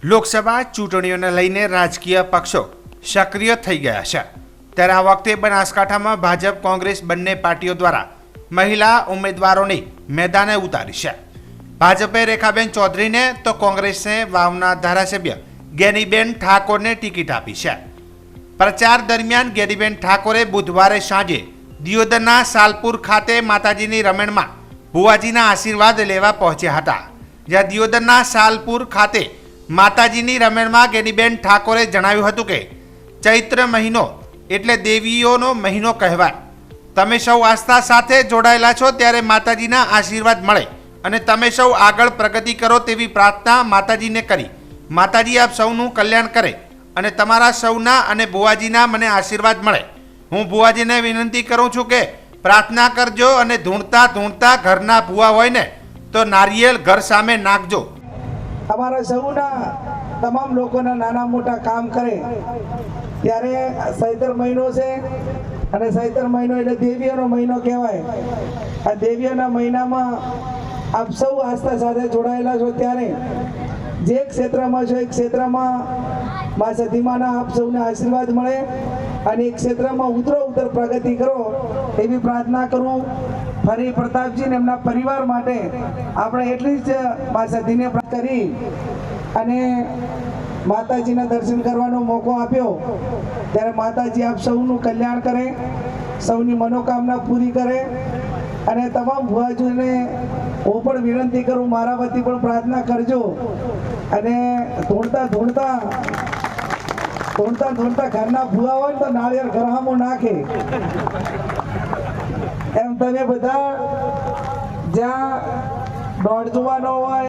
લોકસભા ચૂંટણીઓને લઈને રાજકીય પક્ષો સક્રિય થઈ ગયા છે ત્યારે આ વખતે બનાસકાંઠામાં ભાજપ કોંગ્રેસ બંને પાર્ટીઓ દ્વારા મહિલા ઉમેદવારોને મેદાને ઉતારી છે। ભાજપે રેખાબેન ચૌધરીને તો કોંગ્રેસે વાવના ધારાસભ્ય ગેનીબેન ઠાકોરને ટિકિટ આપી છે। પ્રચાર દરમિયાન ગેનીબેન ઠાકોરે બુધવારે સાંજે દિયોદરના સાલપુર ખાતે માતાજીની રમણમાં ભુવાજીના આશીર્વાદ લેવા પહોંચ્યા હતા। જ્યાં દિયોદરના સાલપુર ખાતે માતાજીની રમણમાં ગેનીબેન ઠાકોરે જણાવ્યું હતું કે ચૈત્ર મહિનો એટલે દેવીઓનો મહિનો કહેવાય। તમે સૌ આસ્થા સાથે જોડાયેલા છો ત્યારે માતાજીના આશીર્વાદ મળે અને તમે સૌ આગળ પ્રગતિ કરો તેવી પ્રાર્થના માતાજીને કરી। માતાજી આપ સૌનું કલ્યાણ કરે અને તમારા સૌના અને ભુવાજીના મને આશીર્વાદ મળે। હું ભુવાજીને વિનંતી કરું છું કે પ્રાર્થના કરજો અને ધૂણતા ધૂણતા ઘરના ભુવા હોય ને તો નારિયેળ ઘર સામે નાખજો। અમારા સૌના તમામ લોકોના નાના મોટા કામ કરે ત્યારે ચૈત્ર મહિનો છે અને ચૈત્ર મહિનો એટલે દેવીઓનો મહિનો કહેવાય। આ દેવીઓના મહિનામાં આપ સૌ આસ્થા સાથે જોડાયેલા છો ત્યારે જે ક્ષેત્રમાં છો એ ક્ષેત્રમાં મા સતીમાના આપ સૌને આશીર્વાદ મળે અને એ ક્ષેત્રમાં ઉત્તરોત્તર પ્રગતિ કરો એવી પ્રાર્થના કરું। ફરી પ્રતાપજી અને એમના પરિવાર માટે આપણે એટલી જ મા સતીને કરી અને માતાજીના દર્શન કરવાનો મોકો આપ્યો ત્યારે માતાજી આપ સૌનું કલ્યાણ કરે, સૌની મનોકામના પૂરી કરે અને તમામ ભુવાજીઓને હું પણ વિનંતી કરું મારા વતી પણ પ્રાર્થના કરજો અને ધૂણતા ધૂણતા ઘરના ભુવા હોય તો નાળિયેર ઘરહામો નાખે એમ તમે બધા જ્યાં દોડ જોવાનો હોય